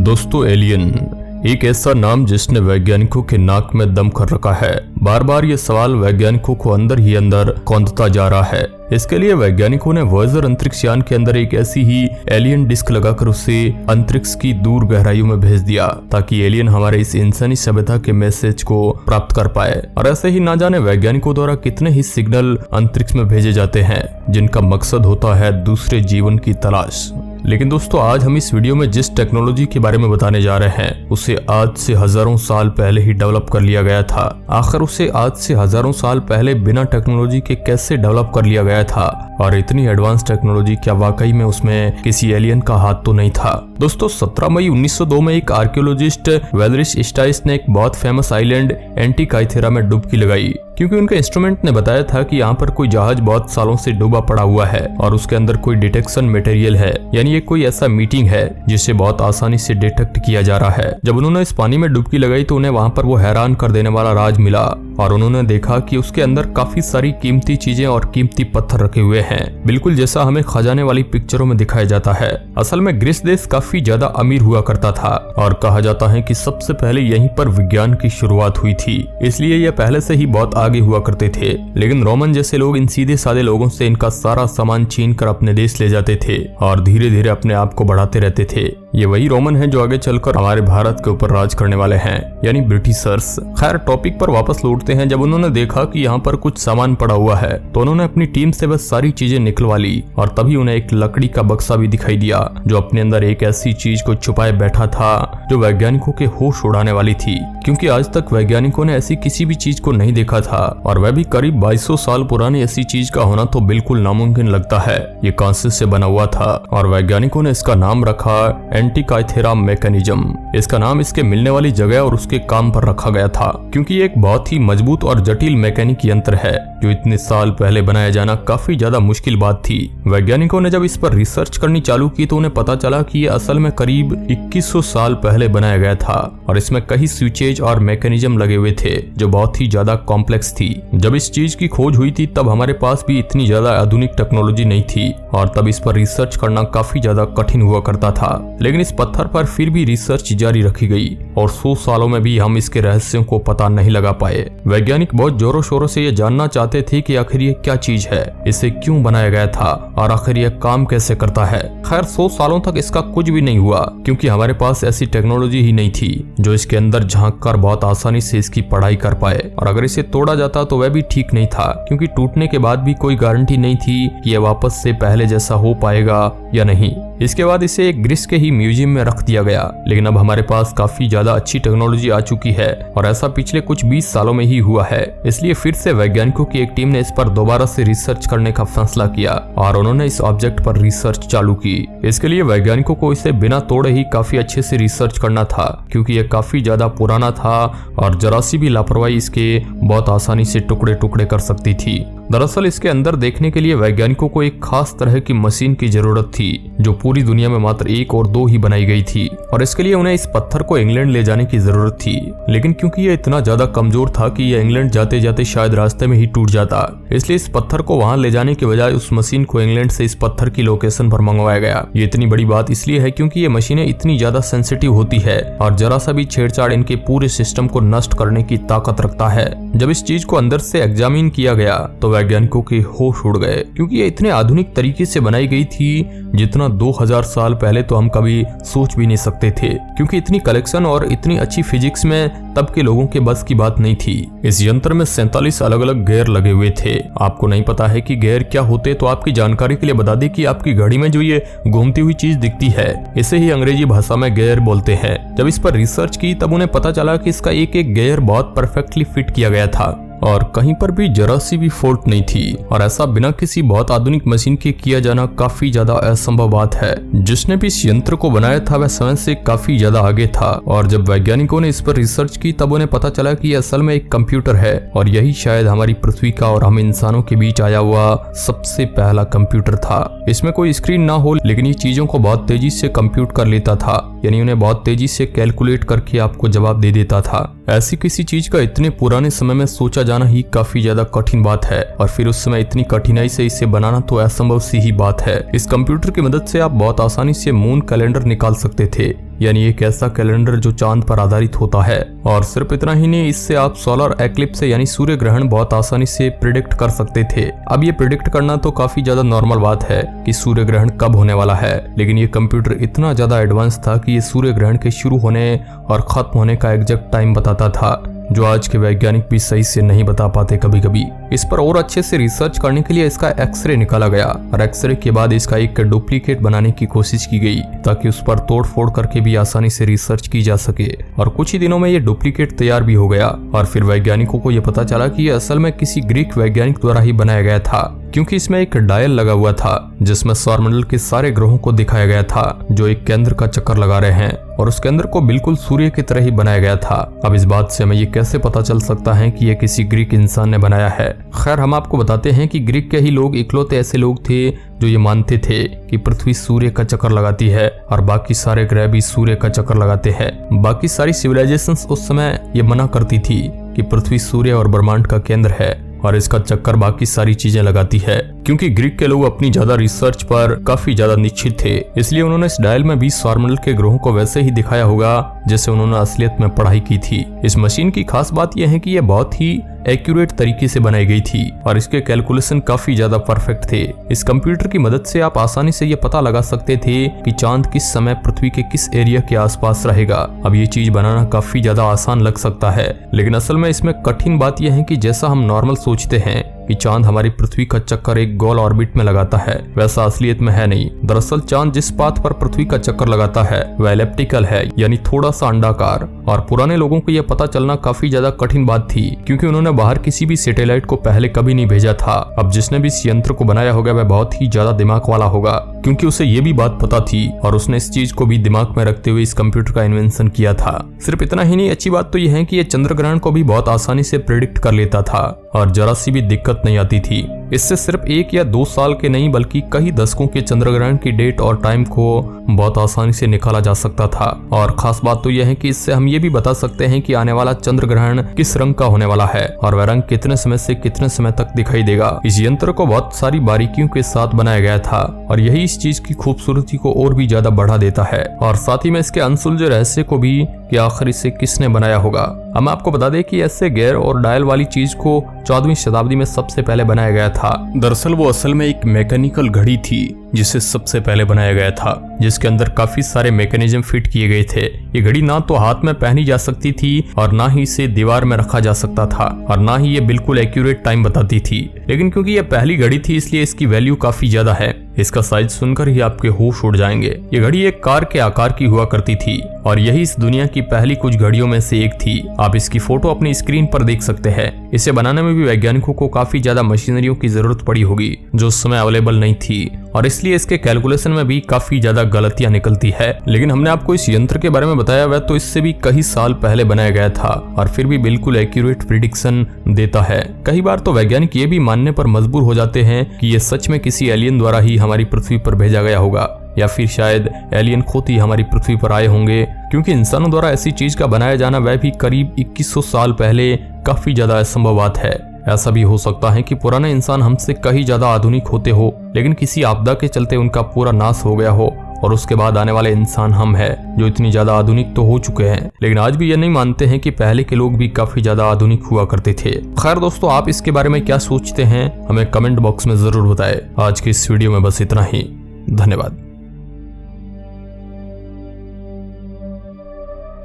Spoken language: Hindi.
दोस्तों, एलियन एक ऐसा नाम जिसने वैज्ञानिकों के नाक में दम कर रखा है। बार बार ये सवाल वैज्ञानिकों को अंदर ही अंदर कौंधता जा रहा है। इसके लिए वैज्ञानिकों ने वॉयेजर अंतरिक्ष यान के अंदर एक ऐसी ही एलियन डिस्क लगाकर उसे अंतरिक्ष की दूर गहराइयों में भेज दिया ताकि एलियन हमारे इस इंसानी सभ्यता के मैसेज को प्राप्त कर पाए। और ऐसे ही ना जाने वैज्ञानिकों द्वारा कितने ही सिग्नल अंतरिक्ष में भेजे जाते हैं जिनका मकसद होता है दूसरे जीवन की तलाश। लेकिन दोस्तों, आज हम इस वीडियो में जिस टेक्नोलॉजी के बारे में बताने जा रहे हैं उसे आज से हजारों साल पहले ही डेवलप कर लिया गया था। आखिर उसे आज से हजारों साल पहले बिना टेक्नोलॉजी के कैसे डेवलप कर लिया गया था, और इतनी एडवांस टेक्नोलॉजी क्या वाकई में उसमें किसी एलियन का हाथ तो नहीं था। दोस्तों, 17 मई 1902 में एक आर्कियोलॉजिस्ट वेलरिश स्टाइस ने एक बहुत फेमस आइलैंड एंटीकाइथेरा में डुबकी लगाई, क्योंकि उनके इंस्ट्रूमेंट ने बताया था कि यहाँ पर कोई जहाज बहुत सालों से डूबा पड़ा हुआ है और उसके अंदर कोई डिटेक्शन मटेरियल है, यानी ये कोई ऐसा मीटिंग है जिसे बहुत आसानी से डिटेक्ट किया जा रहा है। जब उन्होंने इस पानी में डुबकी लगाई तो उन्हें वहाँ पर वो हैरान कर देने वाला राज मिला और उन्होंने देखा कि उसके अंदर काफी सारी कीमती चीजें और कीमती पत्थर रखे हुए हैं, बिल्कुल जैसा हमें खजाने वाली पिक्चरों में दिखाया जाता है। असल में ग्रीस देश काफी ज्यादा अमीर हुआ करता था और कहा जाता है कि सबसे पहले यहीं पर विज्ञान की शुरुआत हुई थी, इसलिए यह पहले से ही बहुत आगे हुआ करते थे। लेकिन रोमन जैसे लोग इन सीधे साधे लोगों से इनका सारा सामान छीन कर अपने देश ले जाते थे और धीरे धीरे अपने आप को बढ़ाते रहते थे। ये वही रोमन हैं जो आगे चलकर हमारे भारत के ऊपर राज करने वाले हैं, यानी ब्रिटिशर्स। खैर, टॉपिक पर वापस लौटते हैं। जब उन्होंने देखा कि यहाँ पर कुछ सामान पड़ा हुआ है तो उन्होंने अपनी टीम से बस सारी चीजें निकलवा ली और तभी उन्हें एक लकड़ी का बक्सा भी दिखाई दिया जो अपने अंदर एक ऐसी चीज को छुपाए बैठा था जो वैज्ञानिकों के होश उड़ाने वाली थी, क्योंकि आज तक वैज्ञानिकों ने ऐसी किसी भी चीज को नहीं देखा था और वह भी करीब 2200 साल पुरानी। ऐसी चीज का होना तो बिल्कुल नामुमकिन लगता है। ये कांसे से बना हुआ था और वैज्ञानिकों ने इसका नाम रखा एंटीकाइथेरा मैकेनिज्म। इसका नाम इसके मिलने वाली जगह और उसके काम पर रखा गया था, क्योंकि ये एक बहुत ही मजबूत और जटिल मैकेनिक यंत्र है जो इतने साल पहले बनाया जाना काफी ज्यादा मुश्किल बात थी। वैज्ञानिकों ने जब इस पर रिसर्च करनी चालू की तो उन्हें पता चला कि ये असल में करीब 2100 साल पहले बनाया गया था और इसमें कई स्विचेज और मैकेनिज्म लगे हुए थे जो बहुत ही ज्यादा कॉम्प्लेक्स थी। जब इस चीज की खोज हुई थी तब हमारे पास भी इतनी ज्यादा आधुनिक टेक्नोलॉजी नहीं थी और तब इस पर रिसर्च करना काफी ज्यादा कठिन हुआ करता था। लेकिन इस पत्थर पर फिर भी रिसर्च जारी रखी गई और 100 सालों में भी हम इसके रहस्यों को पता नहीं लगा पाए। वैज्ञानिक बहुत जोरों शोरों से ये जानना चाहते थे कि आखिर ये क्या चीज है, इसे क्यों बनाया गया था और आखिर ये काम कैसे करता है। खैर, 100 सालों तक इसका कुछ भी नहीं हुआ, क्योंकि हमारे पास ऐसी टेक्नोलॉजी ही नहीं थी जो इसके अंदर झांक कर बहुत आसानी से इसकी पढ़ाई कर पाए। और अगर इसे तोड़ा जाता तो वह भी ठीक नहीं था, क्योंकि टूटने के बाद भी कोई गारंटी नहीं थी कि यह वापस से पहले जैसा हो पाएगा या नहीं। इसके बाद इसे एक ग्रीस के ही म्यूजियम में रख दिया गया। लेकिन अब हमारे पास काफी ज्यादा अच्छी टेक्नोलॉजी आ चुकी है और ऐसा पिछले कुछ 20 सालों में ही हुआ है, इसलिए फिर से वैज्ञानिकों की एक टीम ने इस पर दोबारा से रिसर्च करने का फैसला किया और उन्होंने इस ऑब्जेक्ट पर रिसर्च चालू की। इसके लिए वैज्ञानिकों को इसे बिना तोड़े ही काफी अच्छे से रिसर्च करना था, क्योंकि यह काफी ज्यादा पुराना था और जरा सी भी लापरवाही इसके बहुत आसानी से टुकड़े टुकड़े कर सकती थी। दरअसल इसके अंदर देखने के लिए वैज्ञानिकों को एक खास तरह की मशीन की जरूरत थी जो पूरी दुनिया में मात्र 1 और 2 ही बनाई गई थी, और इसके लिए उन्हें इस पत्थर को इंग्लैंड ले जाने की जरूरत थी। लेकिन क्योंकि यह इतना ज्यादा कमजोर था कि यह इंग्लैंड जाते जाते शायद रास्ते में ही टूट जाता, इसलिए इस पत्थर को वहां ले जाने के बजाय उस मशीन को इंग्लैंड से इस पत्थर की लोकेशन पर मंगवाया गया। ये इतनी बड़ी बात इसलिए है क्योंकि ये मशीनें इतनी ज्यादा सेंसिटिव होती है और जरा सा भी छेड़छाड़ इनके पूरे सिस्टम को नष्ट करने की ताकत रखता है। जब इस चीज को अंदर से एग्जामिन किया गया तो वैज्ञानिकों के होश उड़ गए, क्योंकि ये इतने आधुनिक तरीके से बनाई गई थी जितना 2000 साल पहले तो हम कभी सोच भी नहीं सकते थे, क्योंकि इतनी कलेक्शन और इतनी अच्छी फिजिक्स में तब के लोगों के बस की बात नहीं थी। इस यंत्र में 47 अलग अलग गियर लगे हुए थे। आपको नहीं पता है कि गियर क्या होते, तो आपकी जानकारी के लिए बता दें कि आपकी घड़ी में जो ये घूमती हुई चीज दिखती है इसे ही अंग्रेजी भाषा में गियर बोलते हैं। जब इस पर रिसर्च की तब उन्हें पता चला कि इसका एक एक गियर बहुत परफेक्टली फिट किया गया था और कहीं पर भी जरा सी भी फॉल्ट नहीं थी, और ऐसा बिना किसी बहुत आधुनिक मशीन के किया जाना काफी ज्यादा असंभव बात है। जिसने भी इस यंत्र को बनाया था वह समय से काफी ज्यादा आगे था, और जब वैज्ञानिकों ने इस पर रिसर्च की तब उन्हें पता चला कि यह असल में एक कंप्यूटर है और यही शायद हमारी पृथ्वी का और हम इंसानों के बीच आया हुआ सबसे पहला कंप्यूटर था। इसमें कोई स्क्रीन ना हो, लेकिन ये चीजों को बहुत तेजी से कंप्यूट कर लेता था, यानी उन्हें बहुत तेजी से कैलकुलेट करके आपको जवाब दे देता था। ऐसी किसी चीज का इतने पुराने समय में सोचा जाना ही काफी ज्यादा कठिन बात है, और फिर उस समय इतनी कठिनाई से इसे बनाना तो असंभव सी ही बात है। इस कंप्यूटर की मदद से आप बहुत आसानी से मून कैलेंडर निकाल सकते थे, यानी एक ऐसा कैलेंडर जो चांद पर आधारित होता है। और सिर्फ इतना ही नहीं, इससे आप सोलर एक्लिप्स यानी सूर्य ग्रहण बहुत आसानी से प्रिडिक्ट कर सकते थे। अब ये प्रिडिक्ट करना तो काफी ज्यादा नॉर्मल बात है कि सूर्य ग्रहण कब होने वाला है, लेकिन ये कंप्यूटर इतना ज्यादा एडवांस था कि ये सूर्य ग्रहण के शुरू होने और खत्म होने का एग्जैक्ट टाइम बताता था, जो आज के वैज्ञानिक भी सही से नहीं बता पाते कभी कभी। इस पर और अच्छे से रिसर्च करने के लिए इसका एक्सरे निकाला गया और एक्सरे के बाद इसका एक डुप्लीकेट बनाने की कोशिश की गई ताकि उस पर तोड़ फोड़ करके भी आसानी से रिसर्च की जा सके। और कुछ ही दिनों में ये डुप्लीकेट तैयार भी हो गया और फिर वैज्ञानिकों को यह पता चला कि ये असल में किसी ग्रीक वैज्ञानिक द्वारा ही बनाया गया था, क्योंकि इसमें एक डायल लगा हुआ था जिसमें सौरमंडल के सारे ग्रहों को दिखाया गया था जो एक केंद्र का चक्कर लगा रहे हैं और उस केंद्र को बिल्कुल सूर्य की तरह ही बनाया गया था। अब इस बात से हमें ये कैसे पता चल सकता है कि ये किसी ग्रीक इंसान ने बनाया है? खैर, हम आपको बताते हैं कि ग्रीक के ही लोग इकलौते ऐसे लोग थे जो ये मानते थे कि पृथ्वी सूर्य का चक्कर लगाती है और बाकी सारे ग्रह भी सूर्य का चक्कर लगाते हैं। बाकी सारी सिविलाइजेशंस उस समय ये मना करती थी कि पृथ्वी सूर्य और ब्रह्मांड का केंद्र है और इसका चक्कर बाकी सारी चीजें लगाती है। क्योंकि ग्रीक के लोग अपनी ज्यादा रिसर्च पर काफी ज्यादा निश्चित थे, इसलिए उन्होंने इस डायल में भी सौरमंडल के ग्रहों को वैसे ही दिखाया होगा जैसे उन्होंने असलियत में पढ़ाई की थी। इस मशीन की खास बात यह है कि यह बहुत ही एक्यूरेट तरीके से बनाई गई थी और इसके कैलकुलेशन काफी ज्यादा परफेक्ट थे। इस कंप्यूटर की मदद से आप आसानी से ये पता लगा सकते थे कि चांद किस समय पृथ्वी के किस एरिया के आसपास रहेगा। अब ये चीज बनाना काफी ज्यादा आसान लग सकता है, लेकिन असल में इसमें कठिन बात यह है कि जैसा हम नॉर्मल सोचते हैं कि चांद हमारी पृथ्वी का चक्कर एक गोल ऑर्बिट में लगाता है, वैसा असलियत में है नहीं। दरअसल चांद जिस पाथ पर पृथ्वी का चक्कर लगाता है वह एलिप्टिकल है, यानी थोड़ा सा अंडाकार। और पुराने लोगों को यह पता चलना काफी ज्यादा कठिन बात थी, क्योंकि उन्होंने बाहर किसी भी सैटेलाइट को पहले कभी नहीं भेजा था। अब जिसने भी इस यंत्र को बनाया होगा वह बहुत ही ज्यादा दिमाग वाला होगा, क्योंकि उसे ये भी बात पता थी और उसने इस चीज को भी दिमाग में रखते हुए इस कंप्यूटर का इन्वेंशन किया था। सिर्फ इतना ही नहीं, अच्छी बात तो यह है कि यह चंद्र ग्रहण को भी बहुत आसानी से प्रेडिक्ट कर लेता था और जरा सी भी दिक्कत नहीं आती थी। इससे सिर्फ 1 या 2 साल के नहीं बल्कि कई दशकों के चंद्र ग्रहण की डेट और टाइम को बहुत आसानी से निकाला जा सकता था। और खास बात तो यह है कि इससे हम ये भी बता सकते हैं कि आने वाला चंद्र ग्रहण किस रंग का होने वाला है और वह रंग कितने समय से कितने समय तक दिखाई देगा। इस यंत्र को बहुत सारी बारीकियों के साथ बनाया गया था और यही इस चीज की खूबसूरती को और भी ज्यादा बढ़ा देता है। और साथ ही में इसके अनसुलझे रहस्य को भी कि आखिर इसे किसने बनाया होगा। हम आपको बता दें कि ऐसे गेयर और डायल वाली चीज को 14वीं शताब्दी में सबसे पहले बनाया गया था। दरअसल वो असल में एक मैकेनिकल घड़ी थी जिसे सबसे पहले बनाया गया था, जिसके अंदर काफी सारे मैकेनिज्म फिट किए गए थे। ये घड़ी ना तो हाथ में पहनी जा सकती थी और ना ही इसे दीवार में रखा जा सकता था और ना ही ये बिल्कुल एक्यूरेट टाइम बताती थी। लेकिन क्योंकि ये पहली घड़ी थी इसलिए इसकी वैल्यू काफी ज्यादा है। इसका साइज सुनकर ही आपके होश उड़ जाएंगे। ये घड़ी एक कार के आकार की हुआ करती थी और यही इस दुनिया की पहली कुछ घड़ियों में से एक थी। आप इसकी फोटो अपनी स्क्रीन पर देख सकते हैं। इसे बनाने में भी वैज्ञानिकों को काफी ज्यादा मशीनरियों की जरूरत पड़ी होगी जो उस समय अवेलेबल नहीं थी और इसलिए इसके कैलकुलेशन में भी काफी ज्यादा गलतियां निकलती है। लेकिन हमने आपको इस यंत्र के बारे में बताया वह तो इससे भी कई साल पहले बनाया गया था और फिर भी बिल्कुल एक्यूरेट प्रिडिक्शन देता है। कई बार तो वैज्ञानिक ये भी मानने पर मजबूर हो जाते हैं कि ये सच में किसी एलियन द्वारा ही हमारी पृथ्वी पर भेजा गया होगा या फिर शायद एलियन खुद ही हमारी पृथ्वी पर आए होंगे, क्योंकि इंसानों द्वारा ऐसी चीज का बनाया जाना वह भी करीब 2100 साल पहले काफी ज्यादा असंभव बात है। ऐसा भी हो सकता है कि पुराने इंसान हमसे कहीं ज्यादा आधुनिक होते हो लेकिन किसी आपदा के चलते उनका पूरा नाश हो गया हो और उसके बाद आने वाले इंसान हम हैं जो इतनी ज्यादा आधुनिक तो हो चुके हैं, लेकिन आज भी ये नहीं मानते हैं कि पहले के लोग भी काफी ज्यादा आधुनिक हुआ करते थे। खैर दोस्तों, आप इसके बारे में क्या सोचते हैं हमें कमेंट बॉक्स में जरूर बताएं। आज की इस वीडियो में बस इतना ही। धन्यवाद।